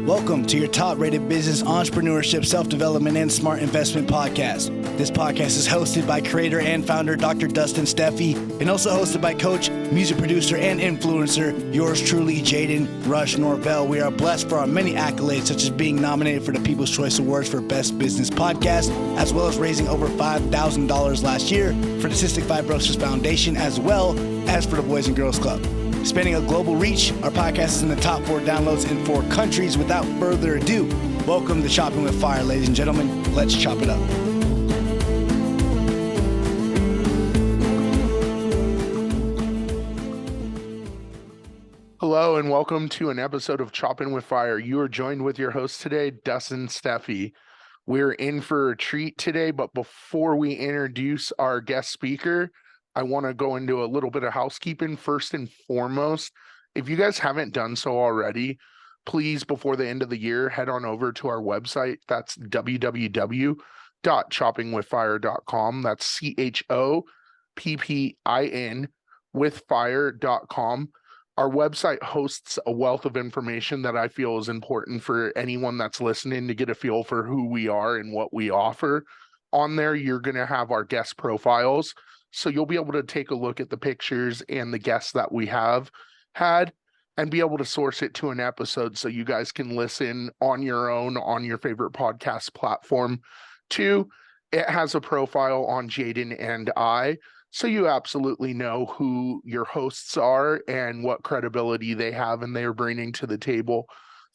Welcome to your top-rated business, entrepreneurship, self-development, and smart investment podcast. This podcast is hosted by creator and founder Dr. Dustin Steffi, and also hosted by coach, music producer, and influencer, yours truly, Jaden Rush Norvell. We are blessed for our many accolades, such as being nominated for the People's Choice Awards for Best Business Podcast, as well as raising over $5,000 last year for the Cystic Fibrosis Foundation, as well as for the Boys and Girls Club. Spanning a global reach, our podcast is in the top 4 downloads in 4 countries. Without further ado, welcome to Choppin with Fire, ladies and gentlemen. Let's chop it up. Hello and welcome to an episode of Choppin with Fire. You are joined with your host today, Dustin Steffi. We're in for a treat today, but before we introduce our guest speaker, I want to go into a little bit of housekeeping. First and foremost, if you guys haven't done so already, please, before the end of the year, head on over to our website. That's www.choppingwithfire.com. That's CHOPPIN with fire.com. Our website hosts a wealth of information that I feel is important for anyone that's listening to get a feel for who we are and what we offer. On there, you're going to have our guest profiles. So you'll be able to take a look at the pictures and the guests that we have had and be able to source it to an episode so you guys can listen on your own on your favorite podcast platform. 2, it has a profile on Jaden and I, so you absolutely know who your hosts are and what credibility they have and they are bringing to the table.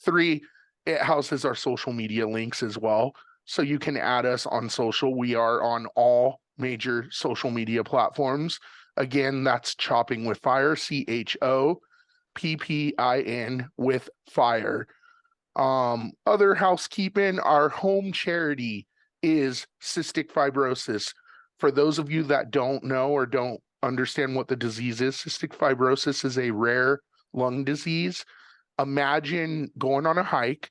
3, it houses our social media links as well, so you can add us on social. We are on all major social media platforms. Again, that's Chopping with Fire, CHOPPIN with Fire. Other housekeeping, our home charity is cystic fibrosis. For those of you that don't know or don't understand what the disease is, cystic fibrosis is a rare lung disease. Imagine going on a hike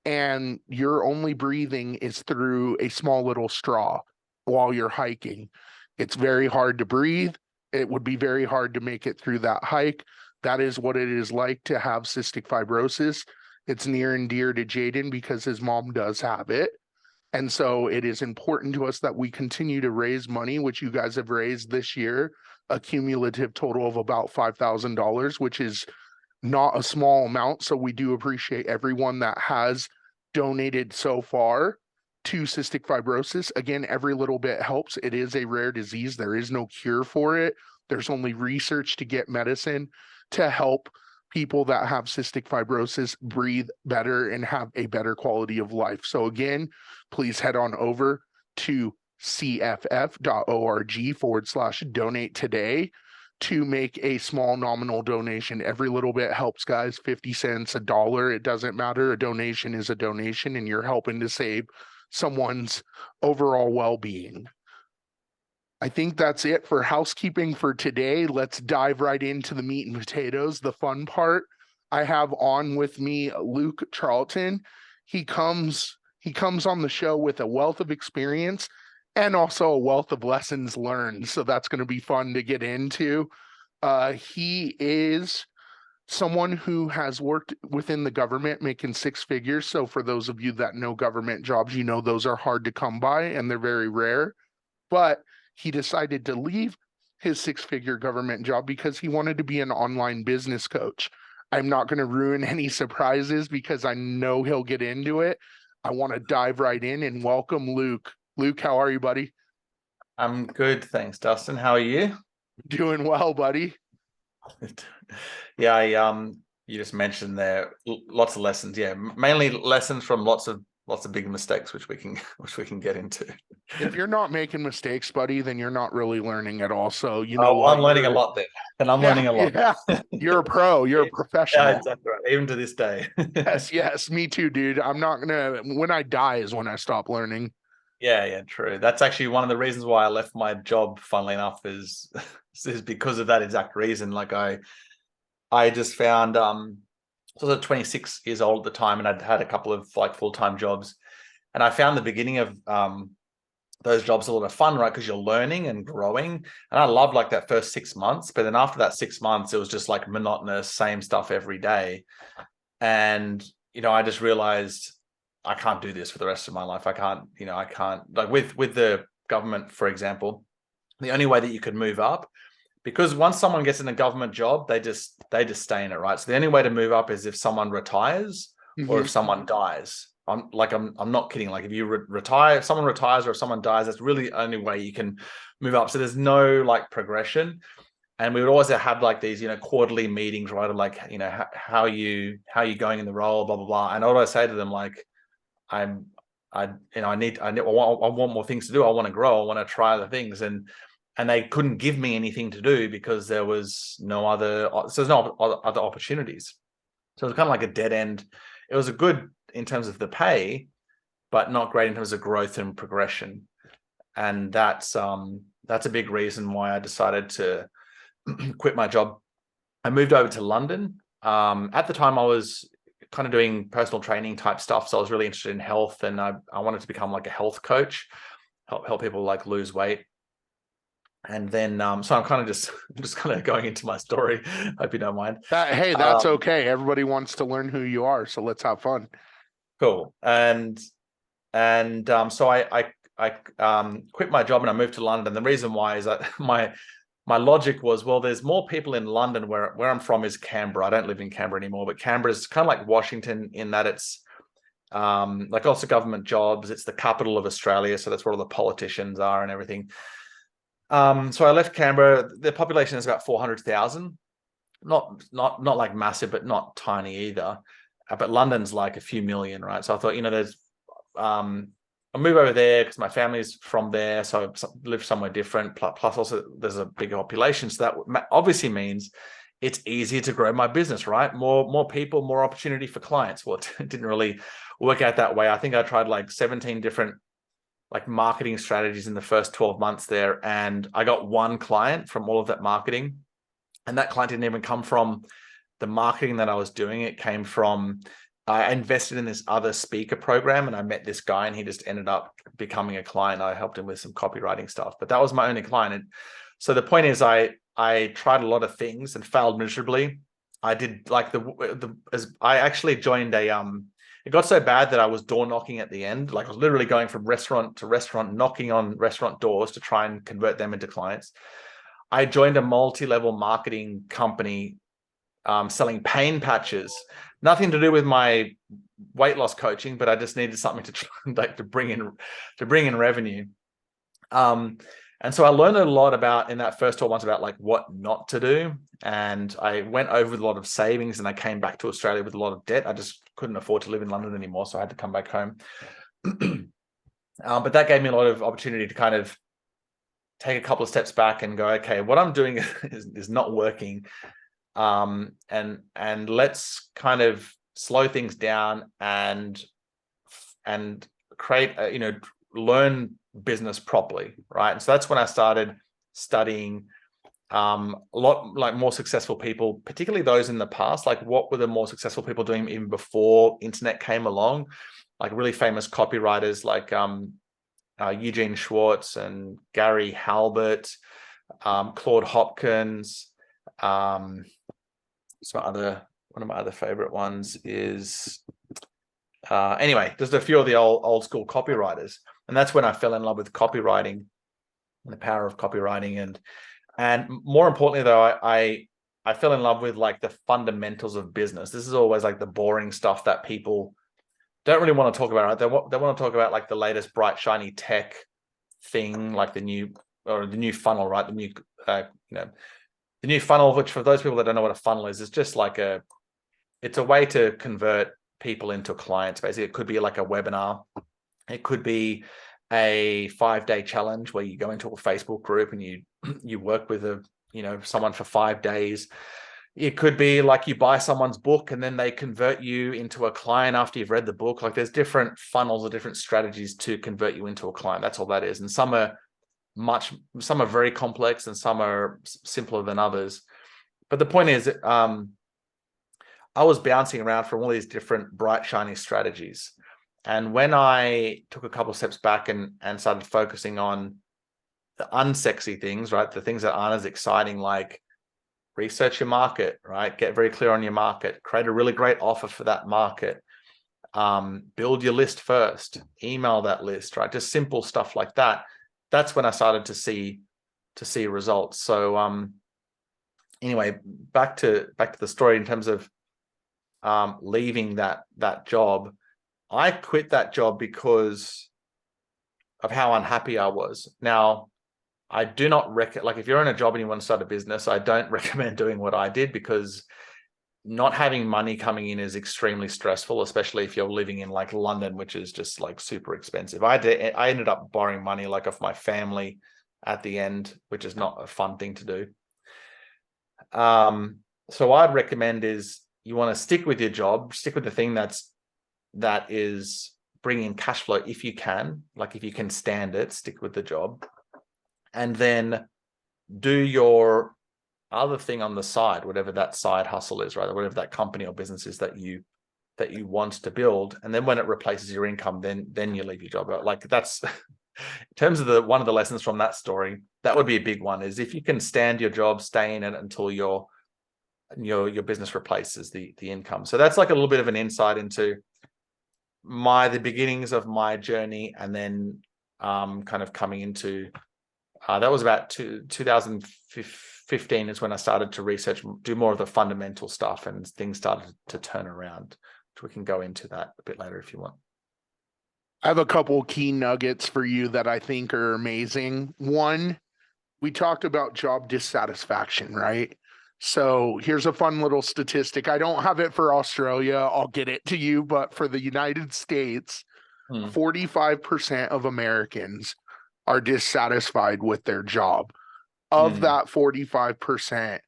and your only breathing is through a small little straw while you're hiking. It's very hard to breathe. It would be very hard to make it through that hike. That is what it is like to have cystic fibrosis. It's near and dear to Jaden because his mom does have it. And so it is important to us that we continue to raise money, which you guys have raised this year, a cumulative total of about $5,000, which is not a small amount. So we do appreciate everyone that has donated so far to cystic fibrosis. Again, every little bit helps. It is a rare disease. There is no cure for it. There's only research to get medicine to help people that have cystic fibrosis breathe better and have a better quality of life. So again, please head on over to cff.org/donate today to make a small nominal donation. Every little bit helps, guys. 50 cents, $1, it doesn't matter. A donation is a donation, and you're helping to save someone's overall well-being. I think that's it for housekeeping for today. Let's dive right into the meat and potatoes, the fun part. I have on with me Luke Charlton. He comes on the show with a wealth of experience and also a wealth of lessons learned. So that's going to be fun to get into. He is someone who has worked within the government making 6 figures. So for those of you that know government jobs, you know those are hard to come by and they're very rare. But he decided to leave his 6-figure government job because he wanted to be an online business coach. I'm not going to ruin any surprises because I know he'll get into it. I want to dive right in and welcome Luke. Luke, how are you, buddy? I'm good, thanks, Dustin. How are you? Doing well, buddy. Yeah, you just mentioned there lots of lessons. Yeah, mainly lessons from lots of big mistakes, which we can get into. If you're not making mistakes, buddy, then you're not really learning at all. So I'm learning a lot then, and I'm learning a lot. Yeah. You're a pro. You're a professional. Yeah, exactly right. Even to this day. Yes, me too, dude. I'm not gonna. When I die is when I stop learning. Yeah, true. That's actually one of the reasons why I left my job. Funnily enough, is because of that exact reason. Like I just found I was 26 years old at the time, and I'd had a couple of like full-time jobs, and I found the beginning of those jobs a lot of fun, right? Because you're learning and growing, and I loved like that first 6 months. But then after that 6 months, it was just like monotonous, same stuff every day. And I just realized I can't do this for the rest of my life. I can't, like with the government, for example, the only way that you could move up, because once someone gets in a government job, they just stay in it, right? So the only way to move up is if someone retires or if someone dies. I'm not kidding. Like if you retire, if someone retires or if someone dies, that's really the only way you can move up. So there's no like progression. And we would always have like these, quarterly meetings, right? Of like, how are you going in the role, blah, blah, blah. And all I say to them, like, I want more things to do. I want to grow. I want to try other things. And they couldn't give me anything to do because there was no other opportunities. So it was kind of like a dead end. It was a good in terms of the pay, but not great in terms of growth and progression. And that's a big reason why I decided to quit my job. I moved over to London. At the time I was kind of doing personal training type stuff. So I was really interested in health, and I wanted to become like a health coach, help people like lose weight. And then, so I'm kind of just kind of going into my story. Hope you don't mind. Hey, that's okay. Everybody wants to learn who you are, so let's have fun. Cool. And so I quit my job and I moved to London. The reason why is that my logic was, well, there's more people in London, where I'm from is Canberra. I don't live in Canberra anymore, but Canberra is kind of like Washington in that it's like lots of government jobs. It's the capital of Australia, so that's where all the politicians are and everything. So I left Canberra. The population is about 400,000. Not like massive, but not tiny either. But London's like a few million, right? So I thought, there's I'll move over there because my family's from there, so I live somewhere different. Plus, also there's a bigger population, so that obviously means it's easier to grow my business, right? More people, more opportunity for clients. Well, it didn't really work out that way. I think I tried like 17 different like marketing strategies in the first 12 months there, and I got one client from all of that marketing, and that client didn't even come from the marketing that I was doing. It came from I invested in this other speaker program, and I met this guy, and he just ended up becoming a client. I helped him with some copywriting stuff, but that was my only client. And so the point is, I tried a lot of things and failed miserably. I did like I actually joined a it got so bad that I was door knocking at the end. Like I was literally going from restaurant to restaurant, knocking on restaurant doors to try and convert them into clients. I joined a multi-level marketing company selling pain patches. Nothing to do with my weight loss coaching, but I just needed something to bring in revenue. And so I learned a lot about in that first 12 months about like what not to do. And I went over with a lot of savings, and I came back to Australia with a lot of debt. I just couldn't afford to live in London anymore, so I had to come back home. But that gave me a lot of opportunity to kind of take a couple of steps back and go, okay, what I'm doing is not working. And let's kind of slow things down and create, learn business properly, right? And so that's when I started studying a lot like more successful people, particularly those in the past. Like what were the more successful people doing even before internet came along? Like really famous copywriters like Eugene Schwartz and Gary Halbert, Claude Hopkins. One of my other favorite ones is anyway, just a few of the old school copywriters. And that's when I fell in love with copywriting and the power of copywriting. And more importantly though, I fell in love with like the fundamentals of business. This is always like the boring stuff that people don't really want to talk about, right? They want to talk about like the latest bright shiny tech thing, like the new funnel, right? The new the new funnel, which for those people that don't know what a funnel is just like it's a way to convert people into clients. Basically, it could be like a webinar. It could be a 5-day challenge where you go into a Facebook group and you work with someone for 5 days. It could be like you buy someone's book and then they convert you into a client after you've read the book. Like there's different funnels or different strategies to convert you into a client. That's all that is. And some are very complex and some are simpler than others. But the point is, I was bouncing around from all these different bright, shiny strategies. And when I took a couple of steps back and started focusing on the unsexy things, right? The things that aren't as exciting, like research your market, right? Get very clear on your market, create a really great offer for that market, build your list first, email that list, right? Just simple stuff like that. That's when I started to see results. So anyway, back to the story in terms of leaving that job. I quit that job because of how unhappy I was. Now, I do not like if you're in a job and you want to start a business, I don't recommend doing what I did, because not having money coming in is extremely stressful, especially if you're living in like London, which is just like super expensive. I ended up borrowing money like off my family at the end, which is not a fun thing to do. So I'd recommend is you want to stick with your job, stick with the thing that is bringing cash flow if you can. Like if you can stand it, stick with the job, and then do your other thing on the side, whatever that side hustle is, right? Whatever that company or business is that you want to build. And then when it replaces your income, then you leave your job. Like that's in terms of one of the lessons from that story, that would be a big one, is if you can stand your job, stay in it until your business replaces the income. So that's like a little bit of an insight into the beginnings of my journey, and then kind of coming into that was about 2015 is when I started to research, do more of the fundamental stuff, and things started to turn around. So we can go into that a bit later if you want. I have a couple key nuggets for you that I think are amazing. One, we talked about job dissatisfaction, right? So here's a fun little statistic. I don't have it for Australia. I'll get it to you. But for the United States, 45% of Americans are dissatisfied with their job. Of that 45%,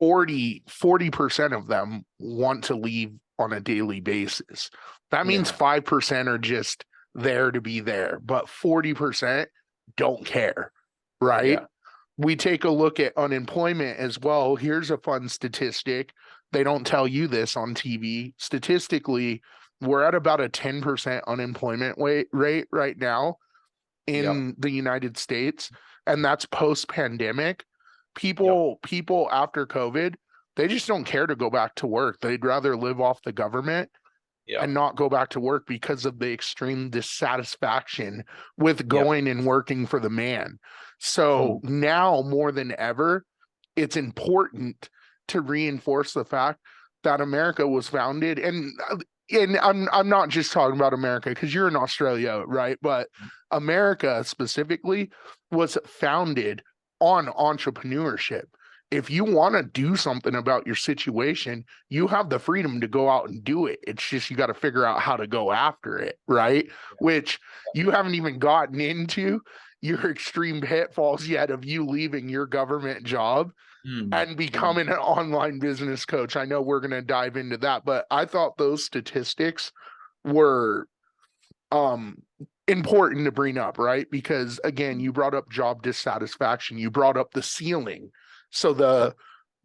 40% of them want to leave on a daily basis. That means 5% are just there to be there, but 40% don't care, right? Yeah. We take a look at unemployment as well. Here's a fun statistic. They don't tell you this on TV. Statistically, we're at about a 10% unemployment rate right now in the United States, and that's post-pandemic. People after COVID, they just don't care to go back to work. They'd rather live off the government and not go back to work because of the extreme dissatisfaction with going and working for the man. So now more than ever, it's important to reinforce the fact that America was founded, and I'm not just talking about America because you're in Australia, right? But America specifically was founded on entrepreneurship. If you want to do something about your situation, you have the freedom to go out and do it. It's just you got to figure out how to go after it, right? Which you haven't even gotten into your extreme pitfalls yet of you leaving your government job and becoming an online business coach. I know we're going to dive into that, but I thought those statistics were important to bring up, right? Because again, you brought up job dissatisfaction. You brought up the ceiling. So the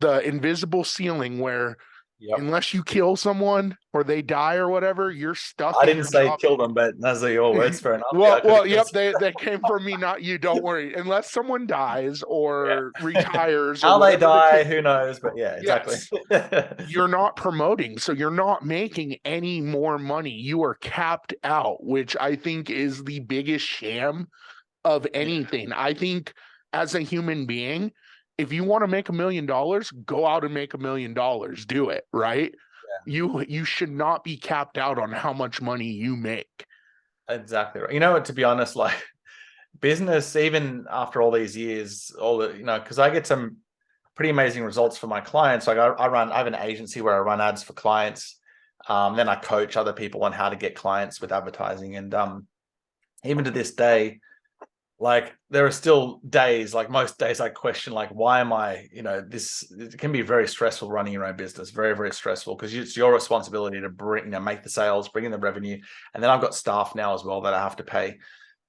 invisible ceiling where unless you kill someone or they die or whatever, you're stuck. I didn't say kill them, but those are your words. Fair enough. They came from me, not you. Don't worry. Unless someone dies or retires, how they die, who knows? But exactly. You're not promoting, so you're not making any more money. You are capped out, which I think is the biggest sham of anything. I think as a human being, if you want to make $1 million, go out and make $1 million. Do it, right? Yeah. You should not be capped out on how much money you make. Exactly right. You know what? To be honest, like business, even after all these years, because I get some pretty amazing results for my clients. Like I have an agency where I run ads for clients. Then I coach other people on how to get clients with advertising, and even to this day, like there are still days, like most days, I question, like, why am I, it can be very stressful running your own business, very, very stressful, because it's your responsibility to make the sales, bring in the revenue. And then I've got staff now as well that I have to pay.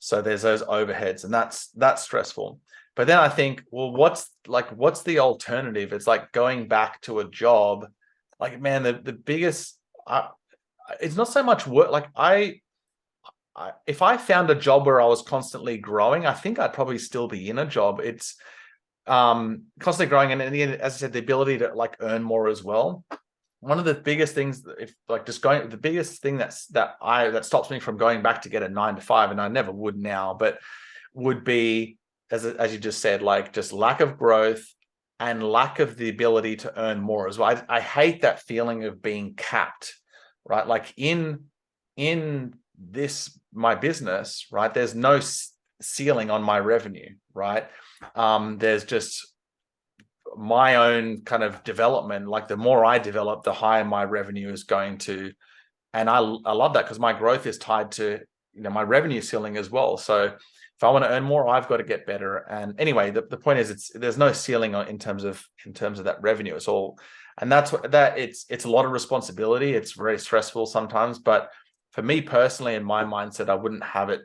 So there's those overheads, and that's stressful. But then I think, well, what's the alternative? It's like going back to a job. Like, man, the biggest, it's not so much work. Like if I found a job where I was constantly growing, I think I'd probably still be in a job. It's constantly growing, and in the end, as I said, the ability to like earn more as well. one of the biggest things, if like just going, the biggest thing that stops me from going back to get a 9 to 5, and I never would now, but would be, as you just said, like just lack of growth and lack of the ability to earn more as well. I hate that feeling of being capped, right? Like in this, my business, right? There's no ceiling on my revenue, right? There's just my own kind of development. Like the more I develop, the higher my revenue is going to, and I love that, because my growth is tied to, you know, my revenue ceiling as well. So if I want to earn more, I've got to get better. And anyway, the point is, there's no ceiling in terms of that revenue. It's all, and that's what it's a lot of responsibility. It's very stressful sometimes, but for me personally, in my mindset, I wouldn't have it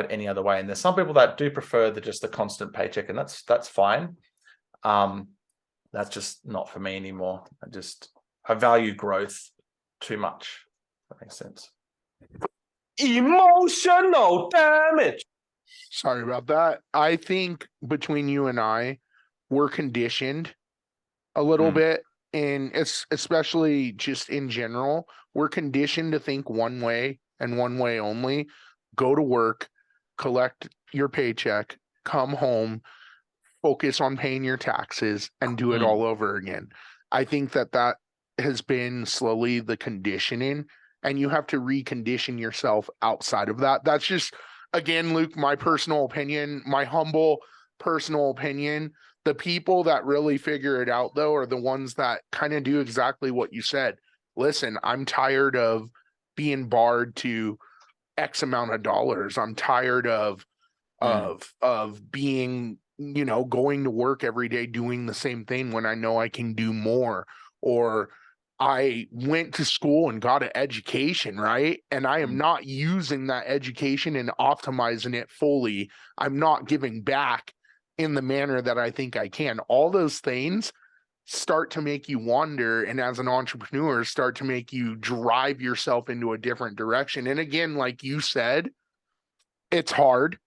any other way. And there's some people that do prefer just the constant paycheck, and that's fine. That's just not for me anymore. I value growth too much. That makes sense. Emotional damage. Sorry about that. I think between you and I, we're conditioned a little bit, and it's especially just in general, we're conditioned to think one way and one way only. Go to work, collect your paycheck, come home, focus on paying your taxes, and do it all over again. I think that has been slowly the conditioning, and you have to recondition yourself outside of that. That's just, again, Luke, my personal opinion, my humble personal opinion. The people that really figure it out, though, are the ones that kind of do exactly what you said. Listen, I'm tired of being barred to X amount of dollars. I'm tired of being, you know, going to work every day doing the same thing when I know I can do more. Or I went to school and got an education, right? And I am not using that education and optimizing it fully. I'm not giving back in the manner that I think I can. All those things start to make you wonder, and as an entrepreneur, start to make you drive yourself into a different direction. And again, like you said, it's hard.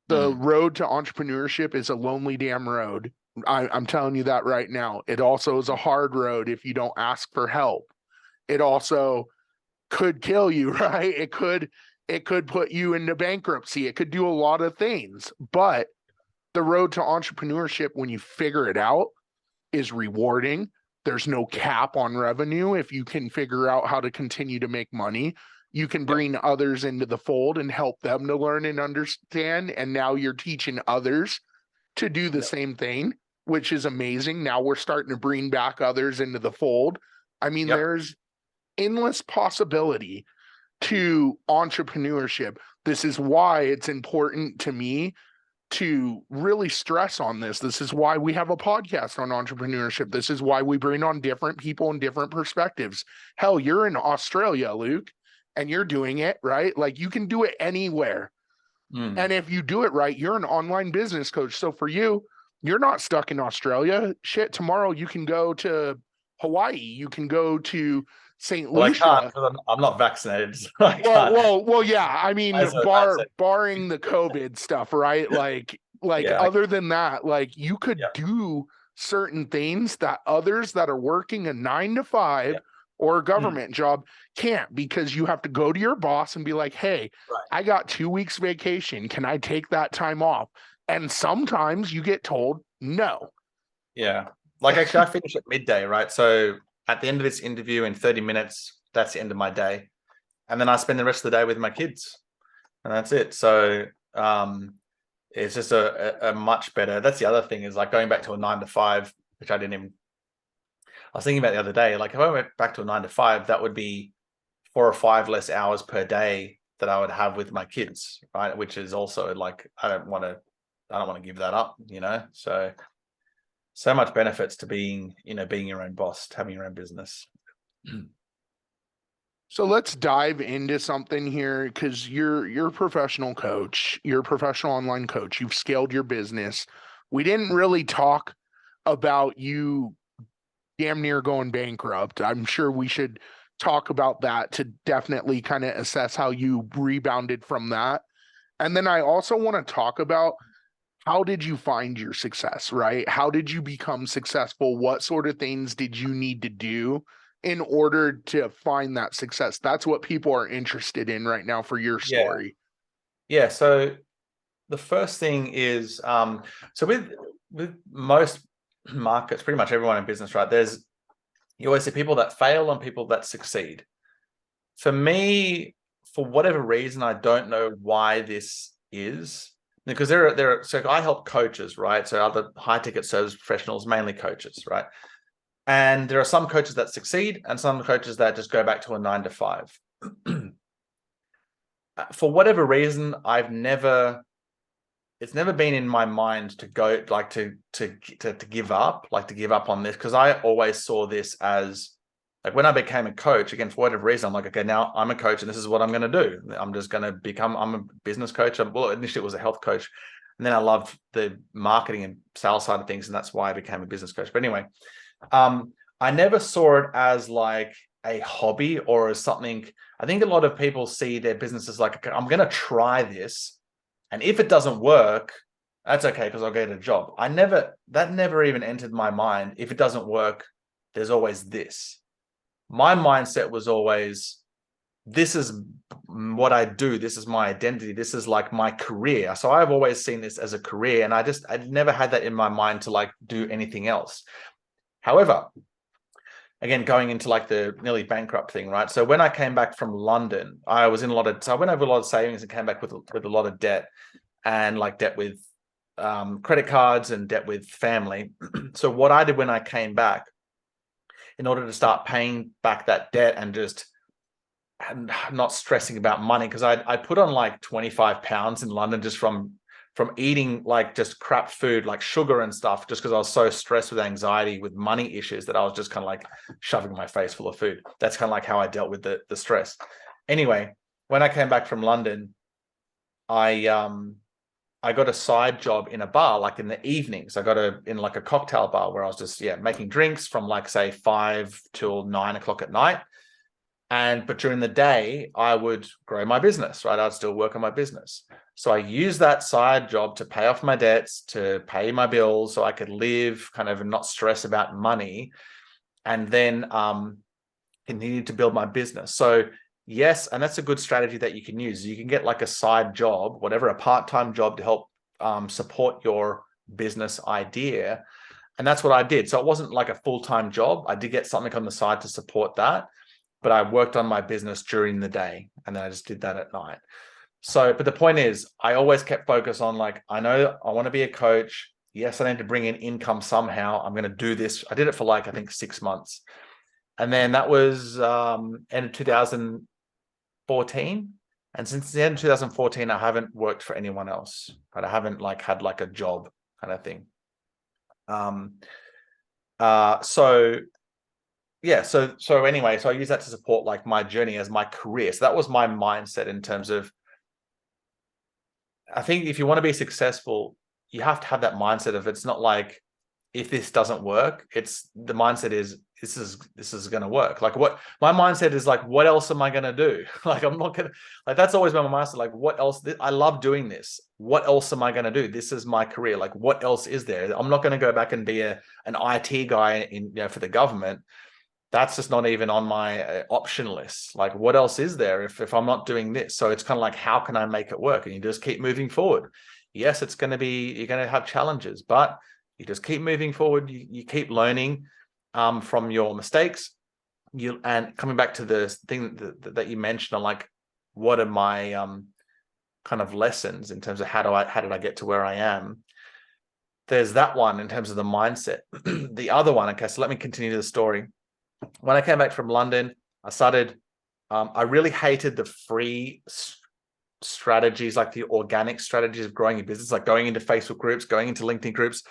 The road to entrepreneurship is a lonely damn road. I'm telling you that right now. It also is a hard road if you don't ask for help. It also could kill you, right? It could put you into bankruptcy. It could do a lot of things. But the road to entrepreneurship, when you figure it out, is rewarding. There's no cap on revenue. If you can figure out how to continue to make money, you can bring others into the fold and help them to learn and understand. And now you're teaching others to do the same thing, which is amazing. Now we're starting to bring back others into the fold. I mean, there's endless possibility to entrepreneurship. This is why it's important to me to really stress on this. This is why we have a podcast on entrepreneurship. This is why we bring on different people and different perspectives. Hell, you're in Australia, Luke, and you're doing it, right? Like, you can do it anywhere. And if you do it right, you're an online business coach. So for you, you're not stuck in Australia. Shit, tomorrow you can go to Hawaii. You can go to St. Lucia. Well, I can't, because I'm not vaccinated. So well, yeah. I mean, barring the COVID stuff, right? Like other than that, like, you could do certain things that others that are working a 9 to 5 or a government job can't, because you have to go to your boss and be like, hey, I got 2 weeks vacation. Can I take that time off? And sometimes you get told no. Yeah. Like, actually, I finish at midday, right? So at the end of this interview in 30 minutes, that's the end of my day. And then I spend the rest of the day with my kids, and that's it. So it's just a much better, that's the other thing, is like going back to a 9 to 5, which I was thinking about the other day. Like, if I went back to a 9 to 5, that would be 4 or 5 less hours per day that I would have with my kids, right? Which is also, like, I don't want to give that up, you know? So much benefits to being your own boss, having your own business. So let's dive into something here, because you're a professional coach. You're a professional online coach. You've scaled your business. We didn't really talk about you damn near going bankrupt. I'm sure we should talk about that to definitely kind of assess how you rebounded from that. And then I also want to talk about how did you find your success, right? How did you become successful? What sort of things did you need to do in order to find that success? That's what people are interested in right now for your story. Yeah. So the first thing is, so with most markets, pretty much everyone in business, right? You always see people that fail and people that succeed. For me, for whatever reason, I don't know why this is, because so I help coaches, right? So other high ticket service professionals, mainly coaches, right? And there are some coaches that succeed and some coaches that just go back to a 9 to 5. For whatever reason, it's never been in my mind to go like to give up, like to give up on this, because I always saw this as like when I became a coach, again, for whatever reason, I'm like, okay, now I'm a coach and this is what I'm going to do. I'm just going to I'm a business coach. Well, initially it was a health coach, and then I loved the marketing and sales side of things, and that's why I became a business coach. But anyway, I never saw it as like a hobby or as something. I think a lot of people see their businesses like, okay, I'm going to try this, and if it doesn't work, that's okay because I'll get a job. That never even entered my mind. If it doesn't work, there's always this. My mindset was always, this is what I do. This is my identity. This is like my career. So I've always seen this as a career, and I'd never had that in my mind to like do anything else. However, again, going into like the nearly bankrupt thing, right? So when I came back from London, I went over a lot of savings and came back with a lot of debt, and like debt with credit cards and debt with family. So what I did when I came back, in order to start paying back that debt and just not stressing about money, because I put on like 25 pounds in London just from eating like just crap food, like sugar and stuff, just because I was so stressed with anxiety, with money issues, that I was just kind of like shoving my face full of food. That's kind of like how I dealt with the stress. Anyway, when I came back from London, I got a side job in a bar, like in the evenings. I got in like a cocktail bar where I was just making drinks from like say 5 till 9 o'clock at night. But during the day, I would grow my business, right? I'd still work on my business. So I used that side job to pay off my debts, to pay my bills, so I could live kind of and not stress about money, and then continue to build my business. So yes, and that's a good strategy that you can use. You can get like a side job, whatever, a part-time job to help support your business idea. And that's what I did. So it wasn't like a full-time job. I did get something on the side to support that, but I worked on my business during the day, and then I just did that at night. So, but the point is, I always kept focus on like, I know I want to be a coach. Yes, I need to bring in income somehow. I'm going to do this. I did it for like, I think 6 months. And then that was end of 2014. And since the end of 2014, I haven't worked for anyone else, but I haven't like had like a job kind of thing. So anyway, so I use that to support like my journey as my career. So that was my mindset in terms of, I think if you want to be successful, you have to have that mindset of, it's not like, if this doesn't work, it's the mindset is, this is going to work. Like what my mindset is like, what else am I going to do? Like, I'm not going to, like, that's always been my mindset. Like, what else? I love doing this. What else am I going to do? This is my career. Like, what else is there? I'm not going to go back and be an IT guy for the government. That's just not even on my option list. Like, what else is there if I'm not doing this? So it's kind of like, how can I make it work? And you just keep moving forward. Yes, you're going to have challenges, but you just keep moving forward. You keep learning from your mistakes. And coming back to the thing that you mentioned on like, what are my kind of lessons in terms of how did I get to where I am? There's that one in terms of the mindset. The other one, okay, so let me continue the story. When I came back from London, I started, I really hated the free strategies, like the organic strategies of growing your business, like going into Facebook groups, going into LinkedIn groups.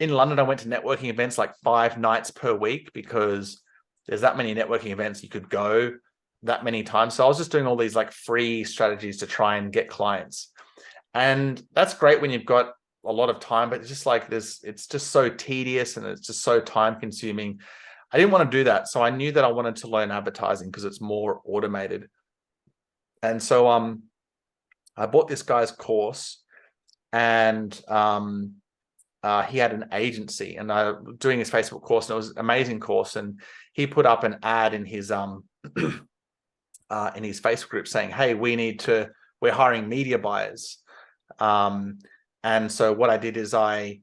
In London, I went to networking events like 5 nights per week because there's that many networking events you could go that many times. So I was just doing all these like free strategies to try and get clients. And that's great when you've got a lot of time, but it's just like it's just so tedious and it's just so time consuming. I didn't want to do that. So I knew that I wanted to learn advertising because it's more automated. And so I bought this guy's course, and he had an agency, and I was doing his Facebook course, and it was an amazing course. And he put up an ad in his Facebook group saying, "Hey, we're hiring media buyers." And so what I did is I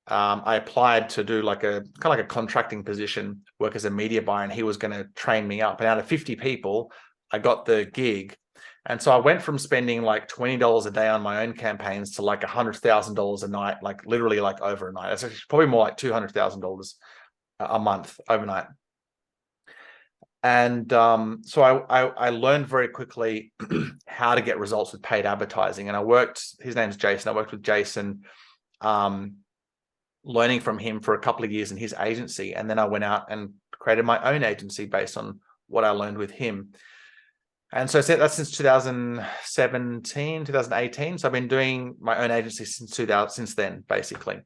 applied to do like a kind of like a contracting position, work as a media buyer, and he was going to train me up. And out of 50 people, I got the gig. And so I went from spending like $20 a day on my own campaigns to like $100,000 a night, like literally like overnight. It's actually probably more like $200,000 a month overnight. And so I learned very quickly how to get results with paid advertising. And his name's Jason. I worked with Jason, learning from him for a couple of years in his agency. And then I went out and created my own agency based on what I learned with him. And so that's since 2017, 2018. So I've been doing my own agency since then, basically.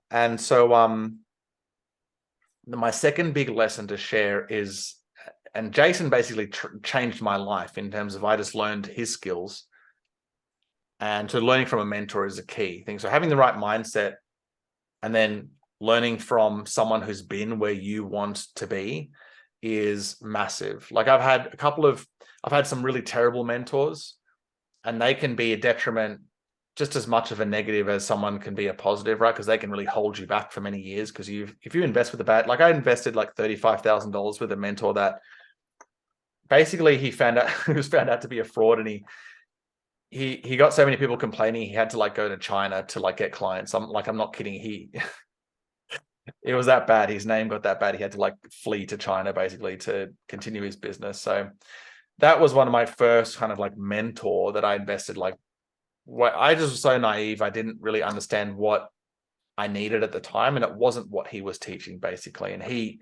And so my second big lesson to share is, and Jason basically changed my life in terms of I just learned his skills, and so learning from a mentor is a key thing. So having the right mindset and then learning from someone who's been where you want to be is massive. Like I've had some really terrible mentors, and they can be a detriment just as much of a negative as someone can be a positive, right? Because they can really hold you back for many years. Because if you invest with like I invested like $35,000 with a mentor that basically he was found out to be a fraud, and he got so many people complaining he had to like go to China to like get clients. I'm not kidding. It was that bad. His name got that bad. He had to like flee to China basically to continue his business. So that was one of my first kind of like mentor that I invested. Like, I just was so naive. I didn't really understand what I needed at the time, and it wasn't what he was teaching basically. And he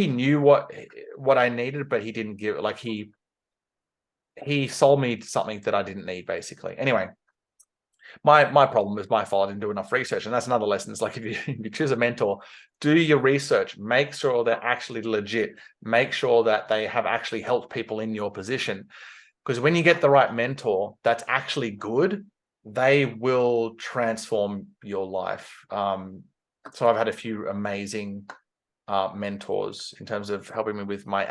knew what I needed, but he didn't give, like he sold me something that I didn't need basically. Anyway, my problem was my fault. I didn't do enough research, and that's another lesson. It's like if you choose a mentor, do your research, make sure they're actually legit, make sure that they have actually helped people in your position. Because when you get the right mentor that's actually good, they will transform your life. So I've had a few amazing mentors in terms of helping me with my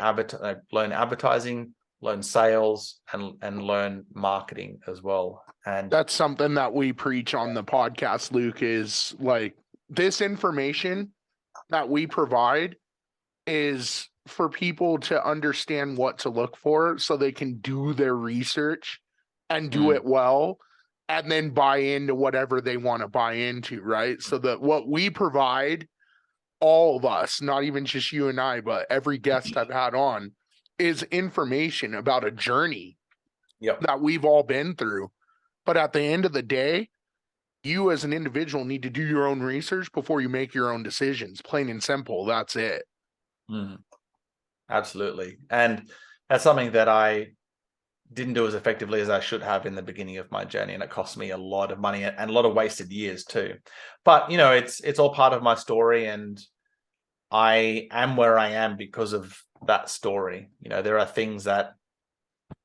learn advertising, learn sales, and learn marketing as well. And that's something that we preach on the podcast, Luke, is like this information that we provide is for people to understand what to look for so they can do their research and do it well, and then buy into whatever they want to buy into, right? So that what we provide, all of us, not even just you and I, but every guest I've had on, is information about a journey that we've all been through. But at the end of the day, you as an individual need to do your own research before you make your own decisions. Plain and simple. That's it. Absolutely. And that's something that I didn't do as effectively as I should have in the beginning of my journey. And it cost me a lot of money and a lot of wasted years too. But, you know, it's all part of my story, and I am where I am because of that story. You know, there are things that,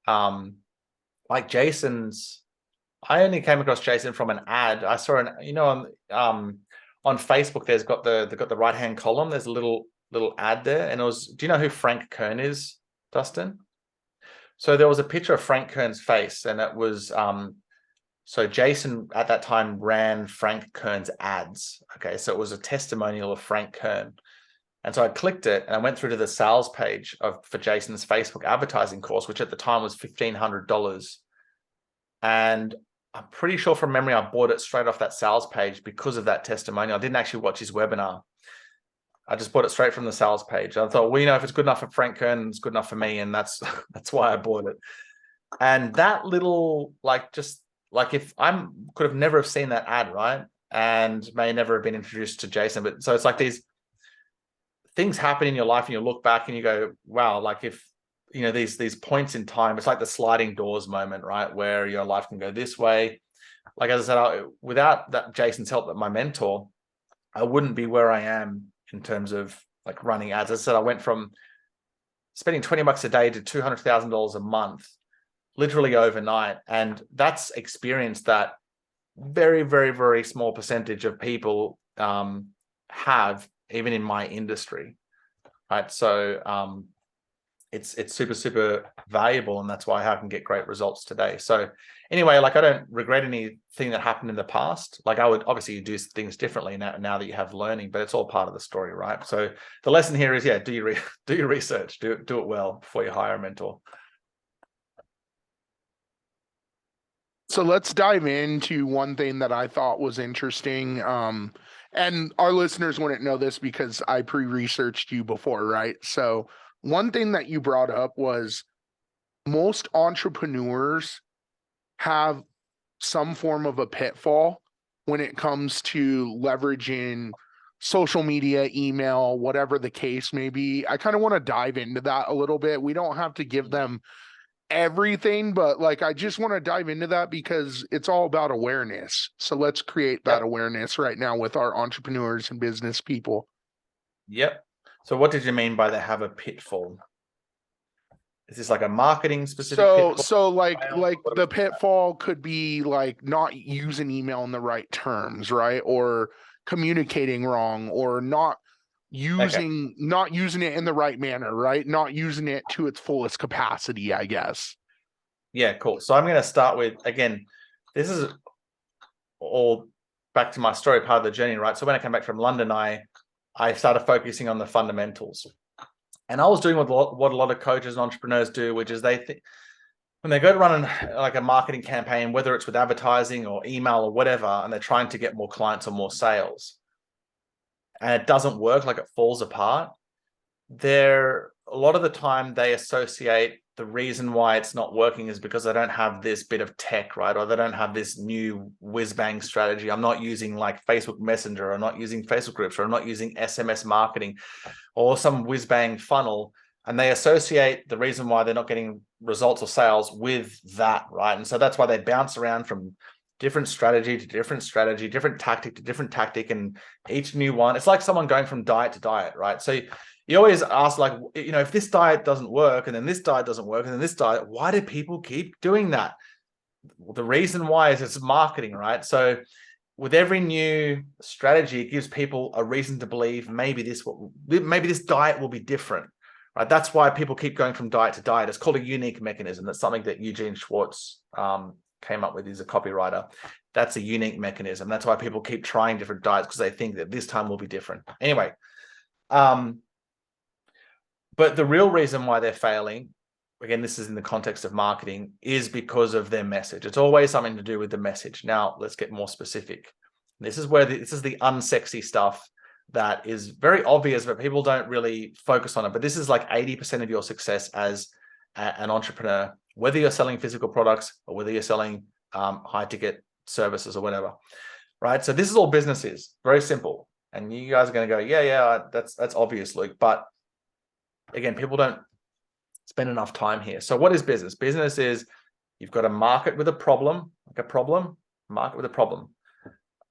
like Jason's, I only came across Jason from an ad. I saw on Facebook, they've got the right-hand column. There's a little ad there, and it was, do you know who Frank Kern is, Dustin? So there was a picture of Frank Kern's face, and it was so Jason at that time ran Frank Kern's ads. Okay, so it was a testimonial of Frank Kern. And so I clicked it, and I went through to the sales page for Jason's Facebook advertising course, which at the time was $1,500. And I'm pretty sure from memory, I bought it straight off that sales page because of that testimonial. I didn't actually watch his webinar. I just bought it straight from the sales page. I thought, well, you know, if it's good enough for Frank Kern, it's good enough for me. And that's why I bought it. And that little, if I could have never have seen that ad, right? And may never have been introduced to Jason. But so it's like these things happen in your life, and you look back and you go, wow, like if, you know, these points in time, it's like the sliding doors moment, right? Where your life can go this way. Like, as I said, without that Jason's help, my mentor, I wouldn't be where I am in terms of like running ads. As I said, I went from spending $20 a day to $200,000 a month, literally overnight. And that's experience that very, very, very small percentage of people have, even in my industry, right? So it's super, super valuable, and that's why I can get great results today. So anyway, like, I don't regret anything that happened in the past. Like, I would obviously do things differently now that you have learning, but it's all part of the story, right? So the lesson here is, do your research, do it well before you hire a mentor. So let's dive into one thing that I thought was interesting. And our listeners wouldn't know this because I pre-researched you before, right? So one thing that you brought up was most entrepreneurs have some form of a pitfall when it comes to leveraging social media, email, whatever the case may be. I kind of want to dive into that a little bit. We don't have to give them everything, but like, I just want to dive into that because it's all about awareness. So let's create that awareness right now with our entrepreneurs and business people. Yep. So what did you mean by they have a pitfall? Is this like a marketing specific pitfall? So like the pitfall could be like not using email in the right terms, right? Or communicating wrong, or not using it in the right manner, right? Not using it to its fullest capacity, I guess. Yeah, cool. So I'm going to start with, again, this is all back to my story, part of the journey, right? So when I came back from London, I started focusing on the fundamentals. And I was doing what a lot of coaches and entrepreneurs do, which is when they go to run like a marketing campaign, whether it's with advertising or email or whatever, and they're trying to get more clients or more sales, and it doesn't work, like it falls apart, a lot of the time they associate the reason why it's not working is because they don't have this bit of tech, right? Or they don't have this new whiz-bang strategy. I'm not using like Facebook Messenger, or I'm not using Facebook groups, or I'm not using SMS marketing or some whiz-bang funnel. And they associate the reason why they're not getting results or sales with that, right? And so that's why they bounce around from different strategy to different strategy, different tactic to different tactic, and each new one, it's like someone going from diet to diet, right? So you always ask, like, if this diet doesn't work, and then this diet doesn't work, and then this diet, why do people keep doing that? Well, the reason why is it's marketing, right? So with every new strategy, it gives people a reason to believe maybe this diet will be different, right? That's why people keep going from diet to diet. It's called a unique mechanism. That's something that Eugene Schwartz came up with. He's a copywriter. That's a unique mechanism. That's why people keep trying different diets, because they think that this time will be different. Anyway, but the real reason why they're failing, again, this is in the context of marketing, is because of their message. It's always something to do with the message. Now, let's get more specific. This is the unsexy stuff that is very obvious, but people don't really focus on it. But this is like 80% of your success as an entrepreneur, whether you're selling physical products or whether you're selling high ticket services or whatever, right? So this is all businesses, very simple. And you guys are going to go, yeah, that's obvious, Luke. But again, people don't spend enough time here. So what is business? Business is, you've got a market with a problem, market with a problem.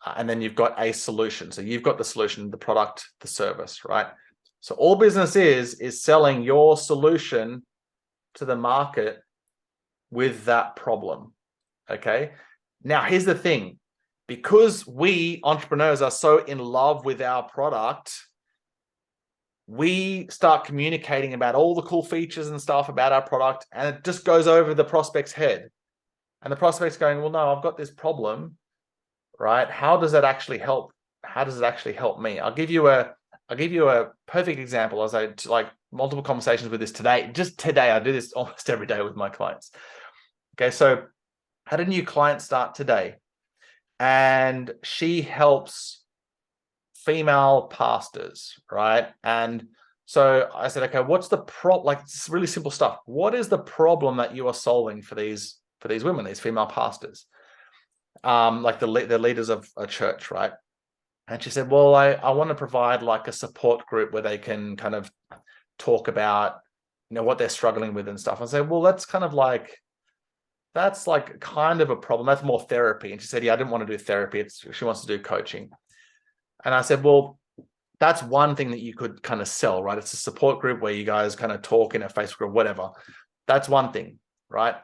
And then you've got a solution. So you've got the solution, the product, the service, right? So all business is selling your solution to the market with that problem, okay? Now, here's the thing. Because we entrepreneurs are so in love with our product, we start communicating about all the cool features and stuff about our product, and it just goes over the prospect's head. And the prospect's going, well, no, I've got this problem, right? How does that actually help? How does it actually help me? I'll give you a perfect example, as I like multiple conversations with this today. Just today, I do this almost every day with my clients. Okay, so I had a new client start today, and she helps female pastors, right? And so I said, okay, what's the problem? Like, it's really simple stuff. What is the problem that you are solving for these women, these female pastors? Like the leaders of a church, right? And she said, well, I want to provide like a support group where they can kind of talk about, what they're struggling with and stuff. I said, well, that's kind of like kind of a problem. That's more therapy. And she said, yeah, I didn't want to do therapy. She wants to do coaching. And I said, well, that's one thing that you could kind of sell, right? It's a support group where you guys kind of talk in a Facebook group, whatever. That's one thing, right?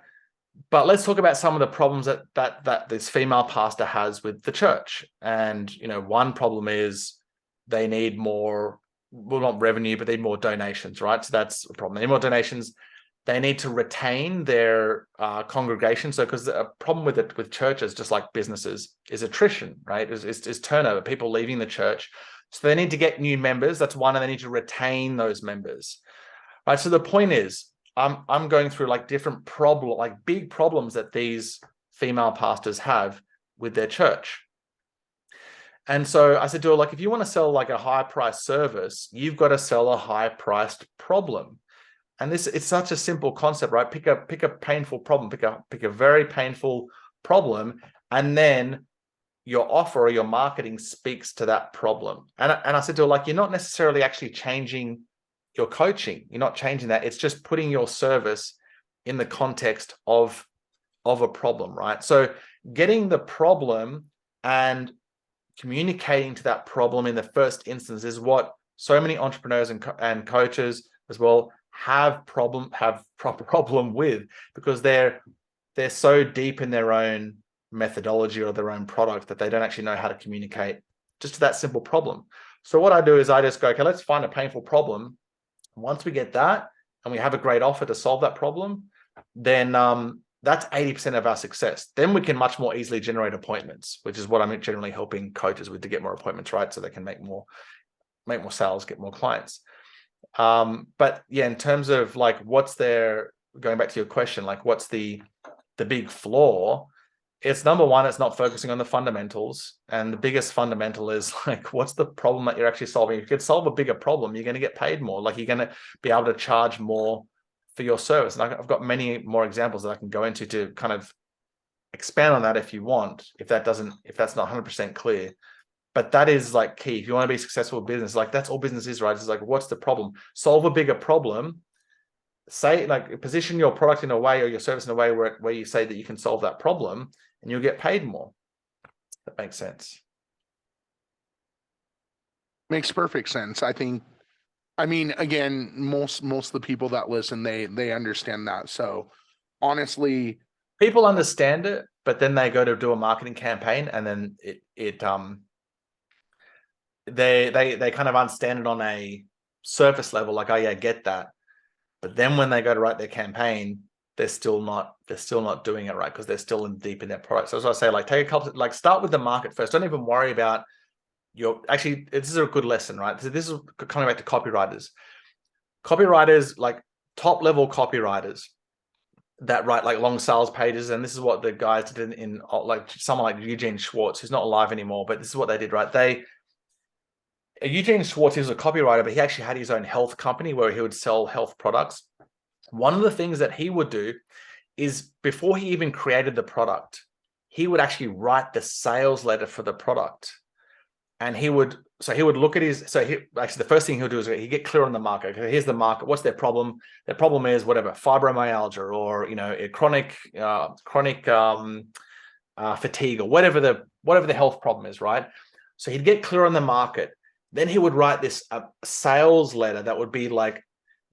But let's talk about some of the problems that this female pastor has with the church. And, one problem is they need more, well, not revenue, but they need more donations, right? So that's a problem. They need more donations. They need to retain their congregation. So, because a problem with churches, just like businesses, is attrition, right? Is turnover, people leaving the church. So they need to get new members. That's one, and they need to retain those members, right? So the point is, I'm going through like different big problems that these female pastors have with their church. And so I said to her, like, if you want to sell like a high priced service, you've got to sell a high priced problem. And it's such a simple concept, right? Pick a painful problem, pick a very painful problem, and then your offer or your marketing speaks to that problem. And I said to her, like, you're not necessarily actually changing your coaching. You're not changing that. It's just putting your service in the context of a problem, right? So getting the problem and communicating to that problem in the first instance is what so many entrepreneurs and coaches as well have problem with, because they're so deep in their own methodology or their own product that they don't actually know how to communicate just to that simple problem. So what I do is I just go, okay, let's find a painful problem. Once we get that and we have a great offer to solve that problem, then that's 80% of our success. Then we can much more easily generate appointments, which is what I'm generally helping coaches with, to get more appointments, right? So they can make more sales, get more clients. But yeah, in terms of like, going back to your question, like what's the big flaw? It's number one, it's not focusing on the fundamentals. And the biggest fundamental is like, what's the problem that you're actually solving? If you could solve a bigger problem, you're going to get paid more. Like, you're going to be able to charge more for your service. And I've got many more examples that I can go into to kind of expand on that if you want, if that's not 100% clear. But that is like key. If you want to be successful in business, like that's all business is, right? It's like, what's the problem? Solve a bigger problem. Say, like, position your product in a way, or your service in a way where you say that you can solve that problem, and you'll get paid more. That makes sense. Makes perfect sense. I mean, again, most of the people that listen, they understand that. So honestly, people understand it, but then they go to do a marketing campaign, and then they kind of understand it on a surface level, like, oh yeah, I get that. But then when they go to write their campaign, they're still not doing it right, because they're still deep in their product. So as I say, like, take a couple, like, start with the market first. Don't even worry about actually, this is a good lesson, right? So this is coming back to copywriters. Copywriters, like top level copywriters that write like long sales pages, and this is what the guys did in like someone like Eugene Schwartz, who's not alive anymore, but this is what they did, right? Eugene Schwartz, he was a copywriter, but he actually had his own health company where he would sell health products. One of the things that he would do is, before he even created the product, he would actually write the sales letter for the product. And he would look at the first thing he'll do is he'd get clear on the market. Okay, here's the market. What's their problem? Their problem is whatever, fibromyalgia, or, a chronic fatigue, or whatever the health problem is, right? So he'd get clear on the market. Then he would write this sales letter that would be like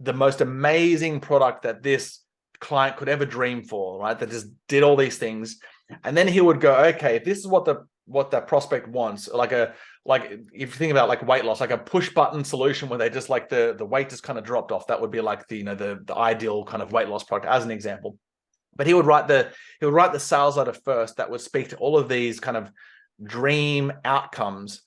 the most amazing product that this client could ever dream for, right? That just did all these things. And then he would go, okay, if this is what the prospect wants, like if you think about like weight loss, like a push button solution where they just like the weight just kind of dropped off, that would be like the ideal kind of weight loss product, as an example. But he would write the sales letter first that would speak to all of these kind of dream outcomes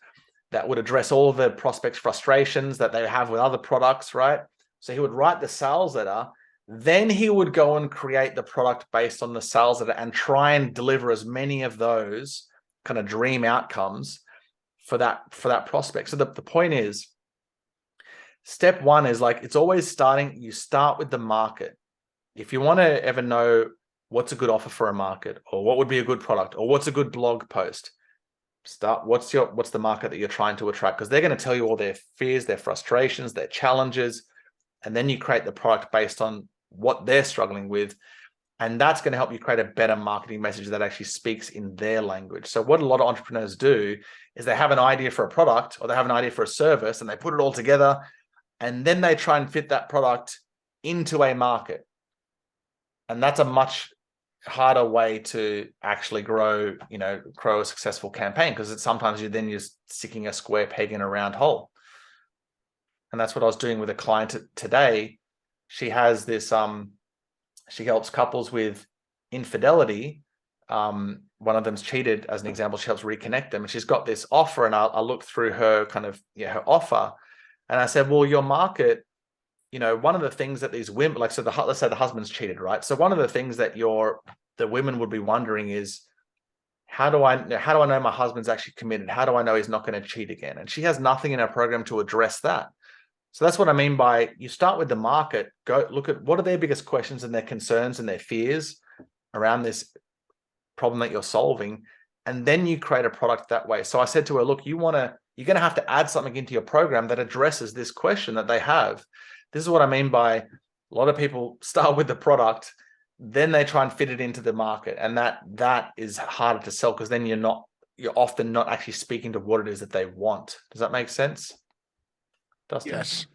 that would address all of the prospects' frustrations that they have with other products, right? So he would write the sales letter, then he would go and create the product based on the sales letter and try and deliver as many of those kind of dream outcomes for that prospect. So the point is, step one is like, it's always you start with the market. If you want to ever know what's a good offer for a market, or what would be a good product, or what's a good blog post, what's the market that you're trying to attract, because they're going to tell you all their fears, their frustrations, their challenges, and then you create the product based on what they're struggling with. And that's going to help you create a better marketing message that actually speaks in their language. So what a lot of entrepreneurs do is they have an idea for a product, or they have an idea for a service, and they put it all together, and then they try and fit that product into a market. And that's a much harder way to actually grow a successful campaign, because it's sometimes you're sticking a square peg in a round hole. And that's what I was doing with a client today. She has this, she helps couples with infidelity. One of them's cheated, as an example. She helps reconnect them, and she's got this offer, and I looked through her her offer, and I said, well, your market, one of the things that these women, let's say the husband's cheated, right? So one of the things that the women would be wondering is, how do I know my husband's actually committed? How do I know he's not going to cheat again? And she has nothing in her program to address that. So that's what I mean by, you start with the market, go look at what are their biggest questions and their concerns and their fears around this problem that you're solving, and then you create a product that way. So I said to her, look, you're going to have to add something into your program that addresses this question that they have. This is what I mean by, a lot of people start with the product, then they try and fit it into the market, and that is harder to sell, because then you're often not actually speaking to what it is that they want. Does that make sense, Dustin? Yes.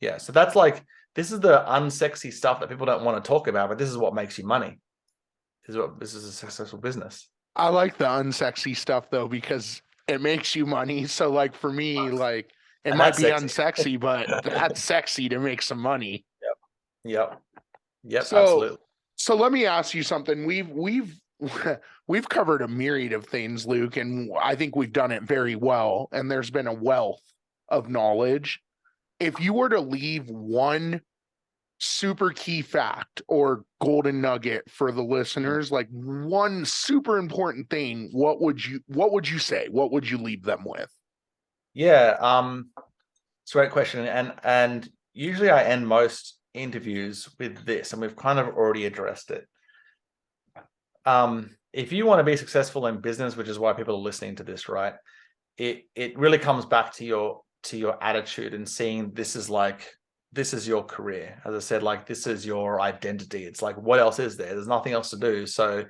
Yeah. So that's this is the unsexy stuff that people don't want to talk about, but this is what makes you money. This is a successful business. I like the unsexy stuff though, because it makes you money. So for me, it might be unsexy, but that's sexy to make some money. Yep. So, absolutely. So let me ask you something. We've covered a myriad of things, Luke, and I think we've done it very well. And there's been a wealth of knowledge. If you were to leave one super key fact or golden nugget for the listeners, one super important thing, what would you say? What would you leave them with? Yeah, it's a great question. And usually I end most interviews with this, and we've kind of already addressed it. If you want to be successful in business, which is why people are listening to this, right? It really comes back to your attitude and seeing this is your career. As I said, this is your identity. It's what else is there? There's nothing else to do. So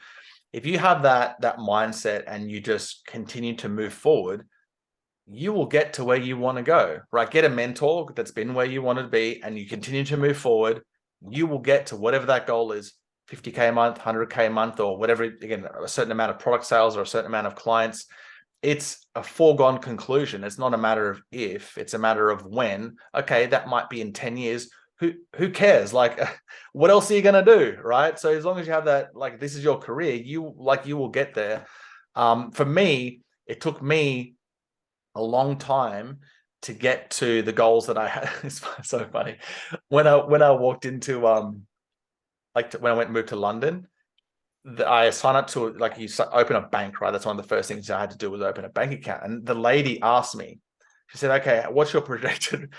if you have that mindset and you just continue to move forward, you will get to where you want to go, right? Get a mentor that's been where you want to be, and you continue to move forward. You will get to whatever that goal is, 50K a month, 100K a month, or whatever, again, a certain amount of product sales or a certain amount of clients. It's a foregone conclusion. It's not a matter of if, it's a matter of when. Okay, that might be in 10 years. Who cares? What else are you going to do, right? So as long as you have that, this is your career, you will get there. For me, it took me a long time to get to the goals that I had. It's so funny. When I walked into, when I went and moved to London, I signed up to you open a bank, right? That's one of the first things I had to do was open a bank account. And the lady asked me, she said, okay, what's your projected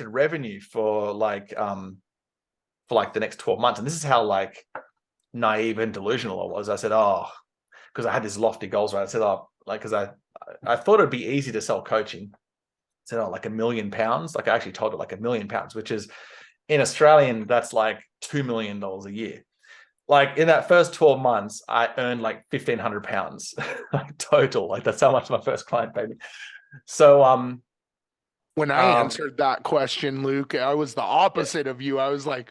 revenue for the next 12 months? And this is how naive and delusional I was. I said, because I had these lofty goals, right? I said, because I thought it'd be easy to sell coaching. I said, £1 million. I actually told her £1 million, which is in Australian, that's $2 million a year. In that first 12 months, I earned £1,500 total. That's how much my first client paid me. So when I answered that question, Luke, I was the opposite of you. I was I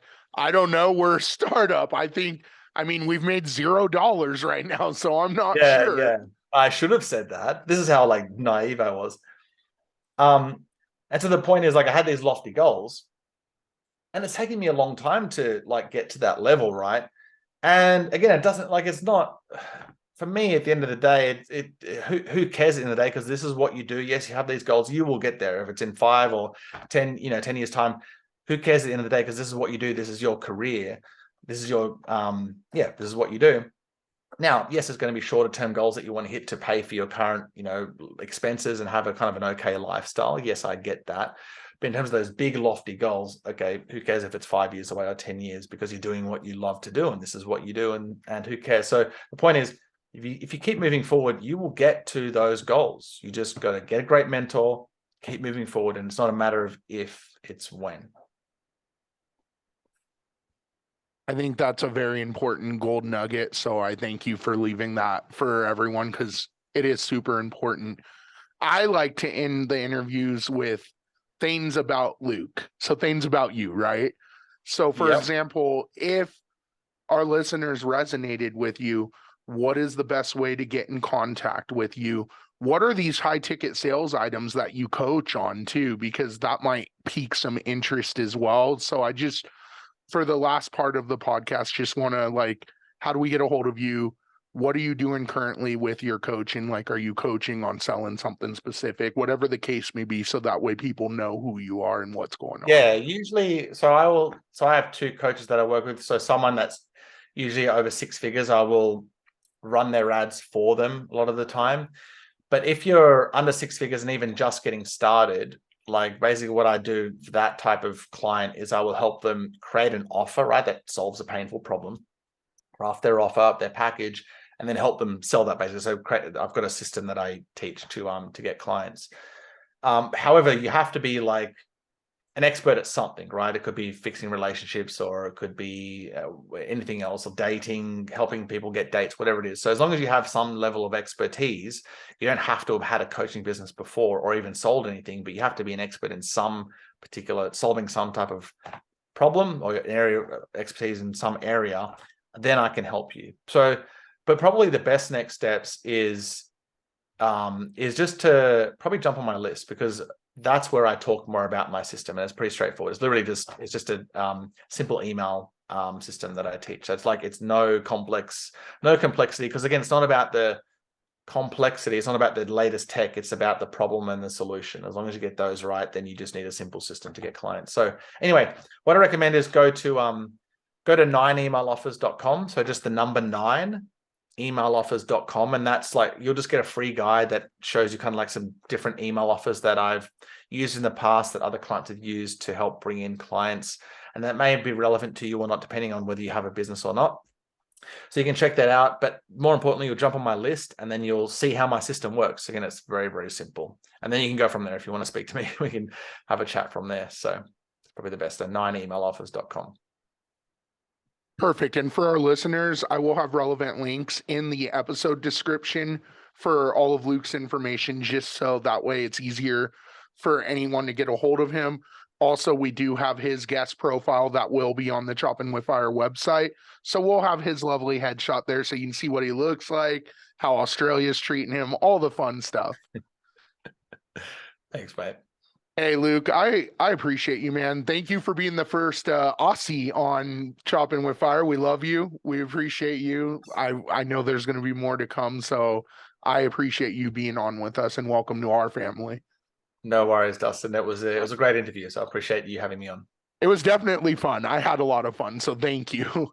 don't know, we're a startup. We've made $0 right now, so I'm not sure. Yeah. I should have said that. This is how naive I was. And so the point is I had these lofty goals, and it's taken me a long time to get to that level, right? And again, it doesn't it's not, for me at the end of the day, who cares at the end of the day, because this is what you do. Yes, you have these goals, you will get there. If it's in 5 or 10, 10 years time, who cares at the end of the day, because this is what you do. This is your career. This is your, this is what you do. Now, yes, there's going to be shorter term goals that you want to hit to pay for your current, expenses and have a kind of an okay lifestyle. Yes, I get that. But in terms of those big lofty goals, okay, who cares if it's 5 years away or 10 years, because you're doing what you love to do, and this is what you do, and who cares? So the point is, if you keep moving forward, you will get to those goals. You just got to get a great mentor, keep moving forward, and it's not a matter of if, it's when. I think that's a very important gold nugget. So I thank you for leaving that for everyone, because it is super important. I like to end the interviews with things about Luke. So things about you, right? So for example, if our listeners resonated with you, what is the best way to get in contact with you? What are these high ticket sales items that you coach on too? Because that might pique some interest as well. So I just, for the last part of the podcast, just want to like, how do we get a hold of you? What are you doing currently with your coaching? Like, are you coaching on selling something specific, whatever the case may be, so that way people know who you are and what's going on? Yeah, usually, so I have two coaches that I work with. So someone that's usually over six figures, I will run their ads for them a lot of the time. But if you're under six figures and even just getting started, like basically what I do for that type of client is I will help them create an offer, right, that solves a painful problem, craft their offer, their package, and then help them sell that basically. So I've got a system that I teach to get clients. However, you have to be like an expert at something, right? It could be fixing relationships, or it could be anything else, or dating, helping people get dates, whatever it is. So as long as you have some level of expertise, you don't have to have had a coaching business before or even sold anything, but you have to be an expert in some particular, solving some type of problem or an area of expertise in some area, then I can help you. So, but probably the best next steps is just to probably jump on my list, because that's where I talk more about my system, and it's pretty straightforward. It's literally just a simple email system that I teach. So it's no complexity, because again, it's not about the complexity. It's not about the latest tech. It's about the problem and the solution. As long as you get those right, then you just need a simple system to get clients. So anyway, what I recommend is go to 9emailoffers.com. So just the number 9 emailoffers.com, and that's like, you'll just get a free guide that shows you kind of like some different email offers that I've used in the past, that other clients have used to help bring in clients, and that may be relevant to you or not, depending on whether you have a business or not. So you can check that out, but more importantly, you'll jump on my list and then you'll see how my system works. Again, it's very, very simple, and then you can go from there. If you want to speak to me, we can have a chat from there. So it's probably the best at 9emailoffers.com. Perfect. And for our listeners, I will have relevant links in the episode description for all of Luke's information, just so that way it's easier for anyone to get a hold of him. Also, we do have his guest profile that will be on the Choppin with Fire website. So we'll have his lovely headshot there so you can see what he looks like, how Australia's treating him, all the fun stuff. Thanks, mate. Hey, Luke, I appreciate you, man. Thank you for being the first Aussie on Choppin with Fire. We love you. We appreciate you. I know there's going to be more to come, so I appreciate you being on with us, and welcome to our family. No worries, Dustin. It was a great interview, so I appreciate you having me on. It was definitely fun. I had a lot of fun, so thank you.